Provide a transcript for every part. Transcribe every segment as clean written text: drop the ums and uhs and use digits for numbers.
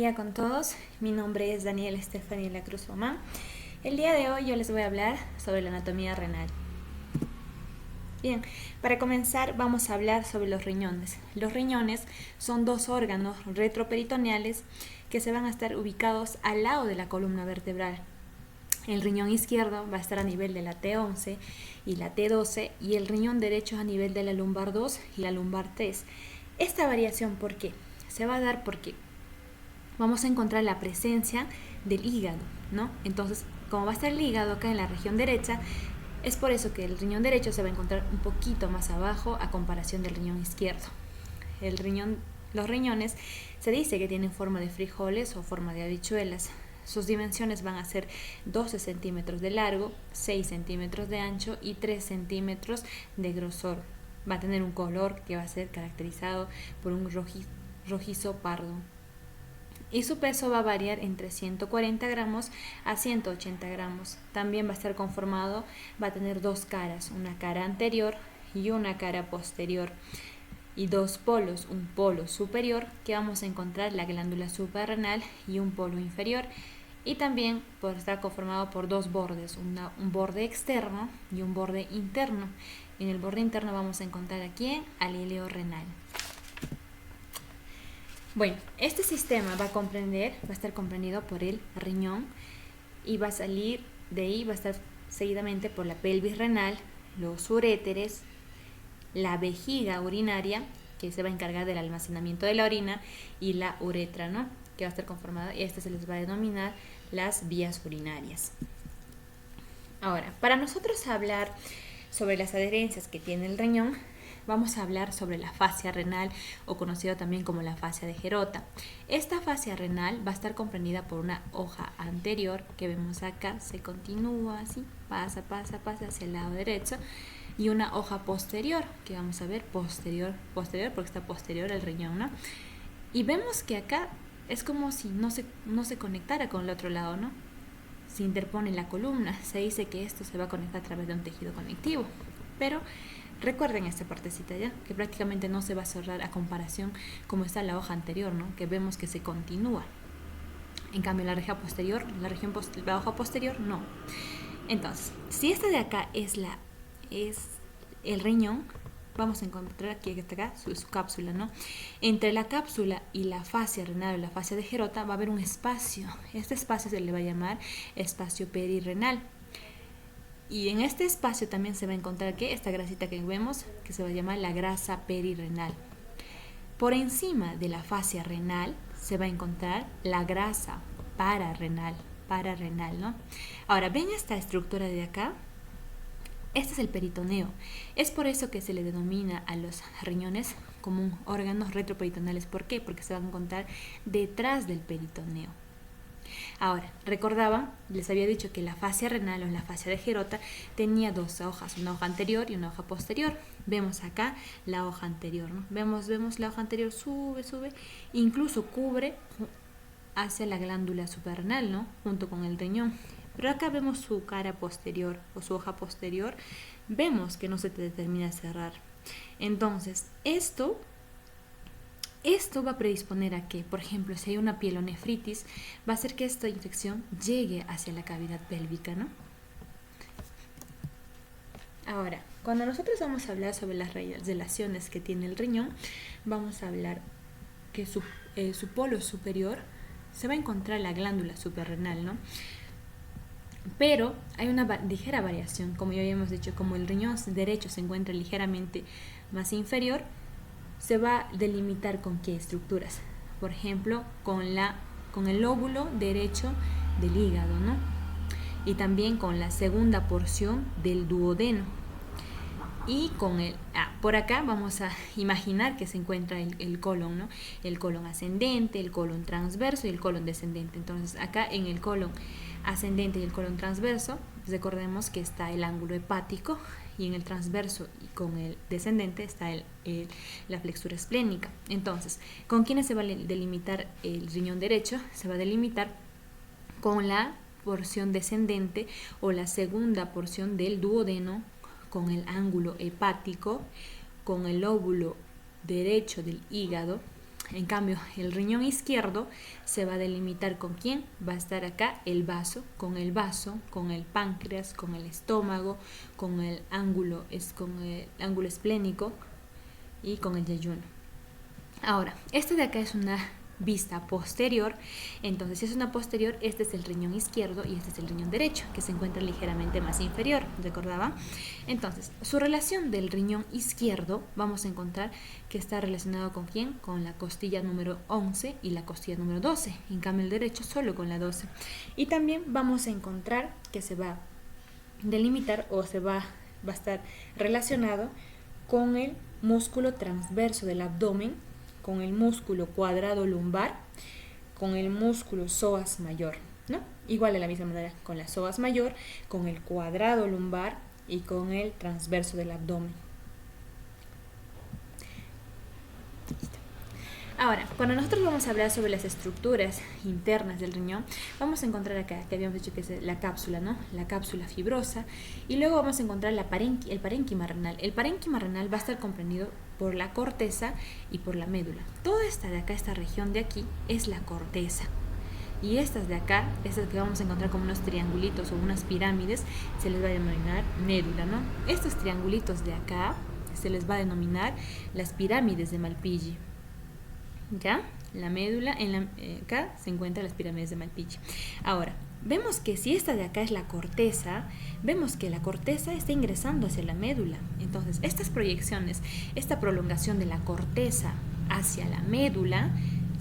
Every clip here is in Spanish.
día con todos, mi nombre es Daniela Estefanía Cruz Román. El día de hoy yo les voy a hablar sobre la anatomía renal. Bien, para comenzar vamos a hablar sobre los riñones. Los riñones son dos órganos retroperitoneales que se van a estar ubicados al lado de la columna vertebral. El riñón izquierdo va a estar a nivel de la T11 y la T12 y el riñón derecho a nivel de la lumbar 2 y la lumbar 3. Esta variación, ¿por qué? Se va a dar porque vamos a encontrar la presencia del hígado, ¿no? Entonces, como va a estar el hígado acá en la región derecha, es por eso que el riñón derecho se va a encontrar un poquito más abajo a comparación del riñón izquierdo. Los riñones se dice que tienen forma de frijoles o forma de habichuelas. Sus dimensiones van a ser 12 centímetros de largo, 6 centímetros de ancho y 3 centímetros de grosor. Va a tener un color que va a ser caracterizado por un rojizo pardo. Y su peso va a variar entre 140 gramos a 180 gramos. También va a estar conformado, va a tener dos caras, una cara anterior y una cara posterior. Y dos polos, un polo superior que vamos a encontrar la glándula suprarrenal y un polo inferior. Y también está conformado por dos bordes, un borde externo y un borde interno. En el borde interno vamos a encontrar aquí al ileo renal. Bueno, este sistema va a estar comprendido por el riñón y va a salir de ahí, va a estar seguidamente por la pelvis renal, los uréteres, la vejiga urinaria, que se va a encargar del almacenamiento de la orina, y la uretra, ¿no? Que va a estar conformada, y esta se les va a denominar las vías urinarias. Ahora, para nosotros hablar sobre las adherencias que tiene el riñón, vamos a hablar sobre la fascia renal o conocida también como la fascia de Gerota. Esta fascia renal va a estar comprendida por una hoja anterior que vemos acá, se continúa así, pasa hacia el lado derecho, y una hoja posterior que vamos a ver posterior porque está posterior al riñón, ¿no? Y vemos que acá es como si no se conectara con el otro lado, ¿no? Se interpone la columna, se dice que esto se va a conectar a través de un tejido conectivo, pero recuerden esta partecita ya, que prácticamente no se va a cerrar a comparación como está la hoja anterior, ¿no? Que vemos que se continúa. En cambio la hoja posterior no. Entonces, si esta de acá es el riñón, vamos a encontrar aquí acá su cápsula, ¿no? Entre la cápsula y la fascia renal o la fascia de Gerota va a haber un espacio. Este espacio se le va a llamar espacio perirrenal. Y en este espacio también se va a encontrar que esta grasita que vemos, que se va a llamar la grasa perirrenal. Por encima de la fascia renal se va a encontrar la grasa pararrenal, ¿no? Ahora, ¿ven esta estructura de acá? Este es el peritoneo. Es por eso que se le denomina a los riñones como órganos retroperitoneales. ¿Por qué? Porque se van a encontrar detrás del peritoneo. Ahora, recordaban, les había dicho que la fascia renal o la fascia de Gerota tenía dos hojas, una hoja anterior y una hoja posterior. Vemos acá la hoja anterior, ¿no? Vemos la hoja anterior, sube, incluso cubre hacia la glándula suprarrenal, ¿no? Junto con el riñón. Pero acá vemos su cara posterior o su hoja posterior, vemos que no se termina de cerrar. Entonces, esto va a predisponer a que, por ejemplo, si hay una pielonefritis, va a hacer que esta infección llegue hacia la cavidad pélvica, ¿no? Ahora, cuando nosotros vamos a hablar sobre las relaciones que tiene el riñón, vamos a hablar que su polo superior se va a encontrar la glándula suprarrenal, ¿no? Pero hay una ligera variación, como ya habíamos dicho, como el riñón derecho se encuentra ligeramente más inferior, se va a delimitar con qué estructuras. Por ejemplo, con el lóbulo derecho del hígado, ¿no? Y también con la segunda porción del duodeno. Y con por acá vamos a imaginar que se encuentra el colon, ¿no? El colon ascendente, el colon transverso y el colon descendente. Entonces, acá en el colon ascendente y el colon transverso, recordemos que está el ángulo hepático, y en el transverso y con el descendente está la flexura esplénica. Entonces, ¿con quiénes se va a delimitar el riñón derecho? Se va a delimitar con la porción descendente o la segunda porción del duodeno, con el ángulo hepático, con el lóbulo derecho del hígado En cambio, el riñón izquierdo se va a delimitar con quién. Va a estar acá el vaso, con el páncreas, con el estómago, con el ángulo esplénico y con el yeyuno. Ahora, esta de acá es una vista posterior. Entonces, si es una posterior, este es el riñón izquierdo y este es el riñón derecho, que se encuentra ligeramente más inferior, ¿recordaba? Entonces, su relación del riñón izquierdo vamos a encontrar que está relacionado con quién, con la costilla número 11 y la costilla número 12. En cambio, el derecho solo con la 12. Y también vamos a encontrar que se va a delimitar o va a estar relacionado con el músculo transverso del abdomen, con el músculo cuadrado lumbar, con el músculo psoas mayor, ¿no? Igual de la misma manera, con la psoas mayor, con el cuadrado lumbar y con el transverso del abdomen. Ahora, cuando nosotros vamos a hablar sobre las estructuras internas del riñón, vamos a encontrar acá, que habíamos dicho que es la cápsula, ¿no? La cápsula fibrosa, y luego vamos a encontrar el parénquima renal. El parénquima renal va a estar comprendido por la corteza y por la médula. Toda esta de acá, esta región de aquí, es la corteza. Y estas de acá, estas que vamos a encontrar como unos triangulitos o unas pirámides, se les va a denominar médula, ¿no? Estos triangulitos de acá se les va a denominar las pirámides de Malpighi. ¿Ya? La médula, acá se encuentran las pirámides de Malpighi. Ahora, vemos que si esta de acá es la corteza, vemos que la corteza está ingresando hacia la médula. Entonces, estas proyecciones, esta prolongación de la corteza hacia la médula,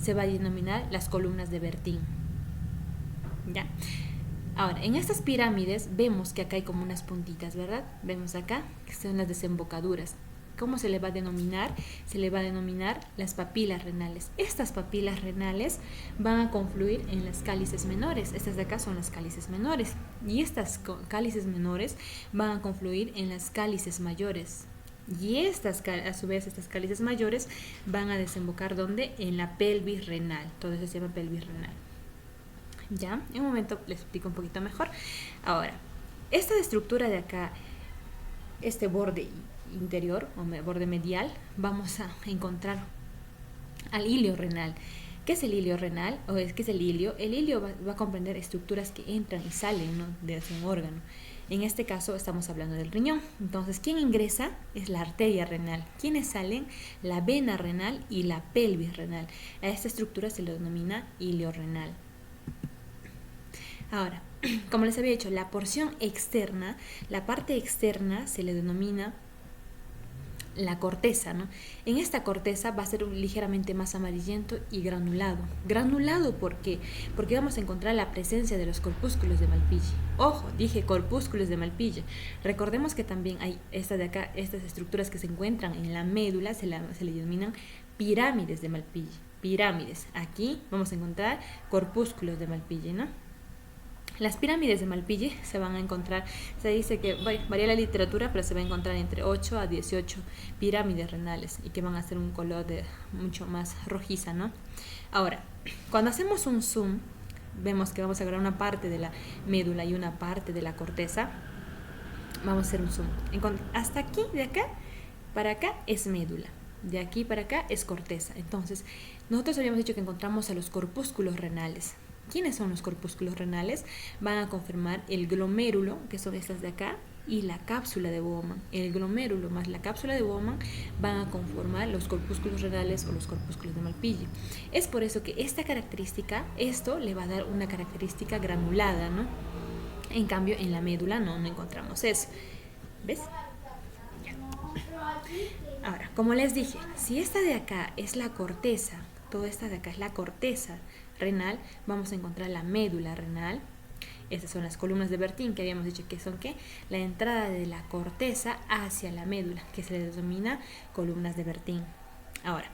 se va a denominar las columnas de Bertin. ¿Ya? Ahora, en estas pirámides vemos que acá hay como unas puntitas, ¿verdad? Vemos acá que son las desembocaduras. ¿Cómo se le va a denominar? Se le va a denominar las papilas renales. Estas papilas renales van a confluir en las cálices menores. Estas de acá son las cálices menores. Y estas cálices menores van a confluir en las cálices mayores. Y estas, a su vez, estas cálices mayores van a desembocar ¿dónde? En la pelvis renal. Todo eso se llama pelvis renal. ¿Ya? En un momento les explico un poquito mejor. Ahora, esta estructura de acá, este borde interior o borde medial, vamos a encontrar al hilio renal. ¿Qué es el hilio renal? ¿Qué es el hilio? El hilio va a comprender estructuras que entran y salen, ¿no?, de un órgano. En este caso estamos hablando del riñón. Entonces, ¿quién ingresa? Es la arteria renal. ¿Quiénes salen? La vena renal y la pelvis renal. A esta estructura se le denomina hilio renal. Ahora, como les había dicho, la porción externa, la parte externa se le denomina la corteza, ¿no? En esta corteza va a ser ligeramente más amarillento y granulado. ¿Granulado por qué? Porque vamos a encontrar la presencia de los corpúsculos de Malpighi. Ojo, dije corpúsculos de Malpighi. Recordemos que también hay estas de acá, estas estructuras que se encuentran en la médula, se le denominan pirámides de Malpighi. Pirámides. Aquí vamos a encontrar corpúsculos de Malpighi, ¿no? Las pirámides de Malpighi se van a encontrar, se dice que varía la literatura, pero se va a encontrar entre 8 a 18 pirámides renales y que van a ser un color mucho más rojiza, ¿no? Ahora, cuando hacemos un zoom, vemos que vamos a agarrar una parte de la médula y una parte de la corteza. Vamos a hacer un zoom. Hasta aquí, de acá para acá es médula. De aquí para acá es corteza. Entonces, nosotros habíamos dicho que encontramos a los corpúsculos renales. ¿Quiénes son los corpúsculos renales? Van a conformar el glomérulo, que son estas de acá, y la cápsula de Bowman. El glomérulo más la cápsula de Bowman van a conformar los corpúsculos renales o los corpúsculos de Malpighi. Es por eso que esta característica, esto le va a dar una característica granulada, ¿no? En cambio, en la médula no encontramos eso. ¿Ves? Ya. Ahora, como les dije, si esta de acá es la corteza, toda esta de acá es la corteza renal, vamos a encontrar la médula renal. Estas son las columnas de Bertin, que habíamos dicho que son ¿qué? La entrada de la corteza hacia la médula, que se le denomina columnas de Bertin. Ahora,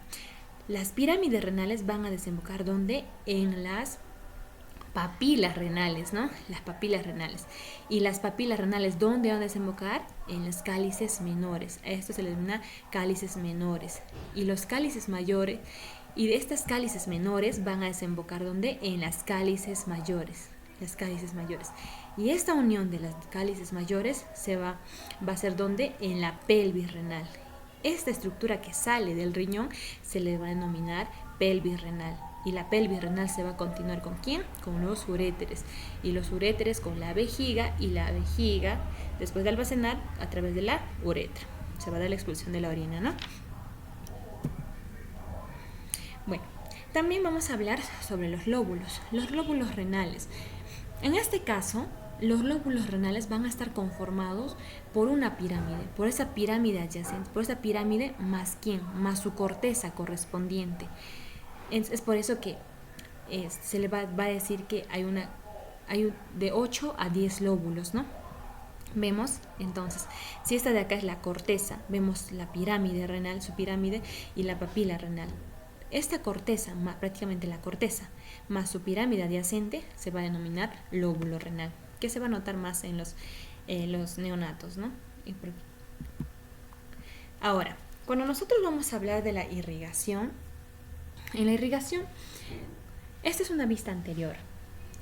las pirámides renales van a desembocar ¿dónde? En las papilas renales, ¿no? Las papilas renales. Y las papilas renales, ¿dónde van a desembocar? En los cálices menores. A esto se le denomina cálices menores. Y los cálices mayores, y de estas cálices menores van a desembocar ¿dónde? En las cálices mayores. Las cálices mayores. Y esta unión de las cálices mayores va a ser ¿dónde? En la pelvis renal. Esta estructura que sale del riñón se le va a denominar pelvis renal. Y la pelvis renal se va a continuar ¿con quién? Con los uréteres. Y los uréteres con la vejiga, y la vejiga después de almacenar a través de la uretra. Se va a dar la expulsión de la orina, ¿no? Bueno, también vamos a hablar sobre los lóbulos renales. En este caso, los lóbulos renales van a estar conformados por una pirámide, por esa pirámide adyacente, por esa pirámide más quién, más su corteza correspondiente. Es por eso que se le va a decir que hay de 8 a 10 lóbulos, ¿no? Vemos, entonces, si esta de acá es la corteza, vemos la pirámide renal, su pirámide, y la papila renal. Esta corteza, prácticamente la corteza, más su pirámide adyacente, se va a denominar lóbulo renal, que se va a notar más en los neonatos, ¿no? Ahora, cuando nosotros vamos a hablar de la irrigación, en la irrigación, esta es una vista anterior.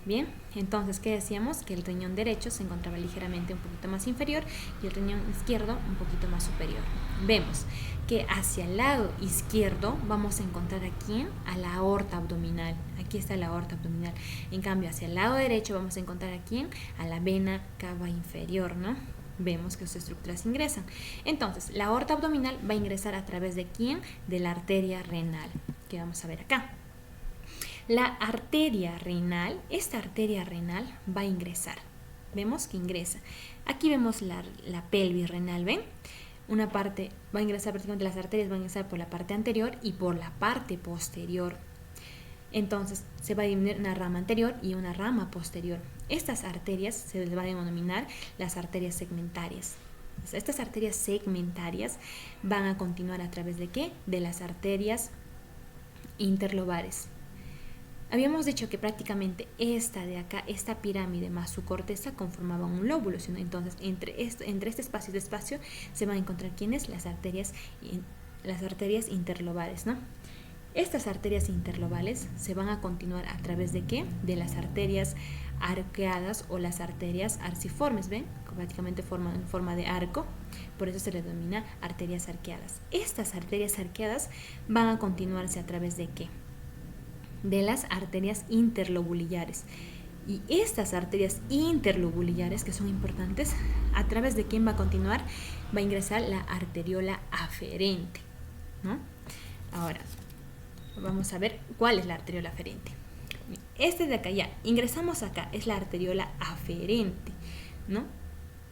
Bien, entonces, ¿qué decíamos? Que el riñón derecho se encontraba ligeramente un poquito más inferior y el riñón izquierdo un poquito más superior. Vemos que hacia el lado izquierdo vamos a encontrar aquí a la aorta abdominal. Aquí está la aorta abdominal. En cambio, hacia el lado derecho vamos a encontrar aquí a la vena cava inferior, ¿no? Vemos que sus estructuras ingresan. Entonces, la aorta abdominal va a ingresar a través de ¿quién? De la arteria renal, que vamos a ver acá. La arteria renal, esta arteria renal va a ingresar. Vemos que ingresa. Aquí vemos la pelvis renal, ¿ven? Una parte va a ingresar, prácticamente las arterias van a ingresar por la parte anterior y por la parte posterior. Entonces se va a dividir una rama anterior y una rama posterior. Estas arterias se les va a denominar las arterias segmentarias. Estas arterias segmentarias van a continuar a través de ¿qué? De las arterias interlobares. Habíamos dicho que prácticamente esta de acá, esta pirámide más su corteza conformaban un lóbulo, entonces entre este espacio y este espacio se van a encontrar ¿quiénes? Las arterias interlobares, ¿no? Estas arterias interlobales se van a continuar a través de ¿qué? De las arterias arqueadas o las arterias arciformes, ¿ven? Prácticamente forman forma de arco, por eso se les denomina arterias arqueadas. Estas arterias arqueadas van a continuarse a través de ¿qué? De las arterias interlobulillares. Y estas arterias interlobulillares, que son importantes, a través de quién va a continuar, va a ingresar la arteriola aferente, ¿no? Ahora, vamos a ver cuál es la arteriola aferente. Este de acá ya, ingresamos acá, es la arteriola aferente, ¿no?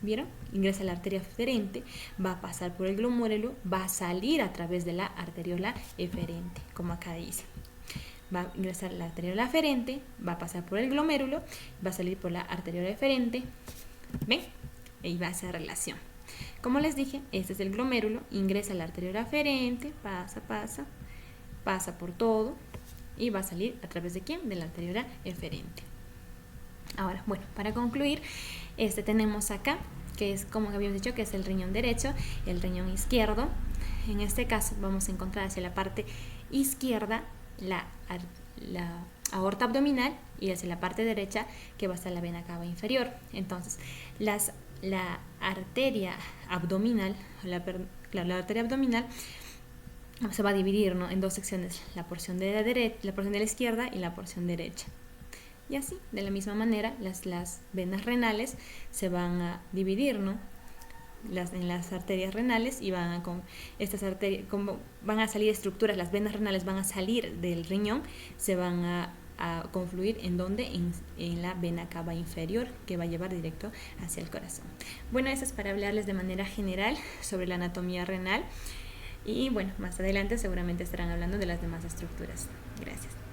¿Vieron? Ingresa la arteria aferente, va a pasar por el glomérulo, va a salir a través de la arteriola eferente, como acá dice. Va a ingresar la arteriola aferente, va a pasar por el glomérulo, va a salir por la arteriola eferente. ¿Ven? Ahí va esa relación. Como les dije, este es el glomérulo, ingresa la arteriola aferente, pasa por todo y va a salir a través de ¿quién? De la arteriola eferente. Ahora, bueno, para concluir, tenemos acá, que es como habíamos dicho, que es el riñón derecho, el riñón izquierdo. En este caso vamos a encontrar hacia la parte izquierda la aorta abdominal y hacia la parte derecha que va a estar la vena cava inferior. Entonces, la arteria abdominal, la arteria abdominal se va a dividir, ¿no? En dos secciones, la porción de la derecha, la porción de la izquierda y la porción derecha. Y así, de la misma manera, las venas renales se van a dividir, ¿no? En las arterias renales y van a salir estructuras, las venas renales van a salir del riñón, se van a confluir en donde en la vena cava inferior, que va a llevar directo hacia el corazón. Bueno, eso es para hablarles de manera general sobre la anatomía renal y bueno, más adelante seguramente estarán hablando de las demás estructuras. Gracias.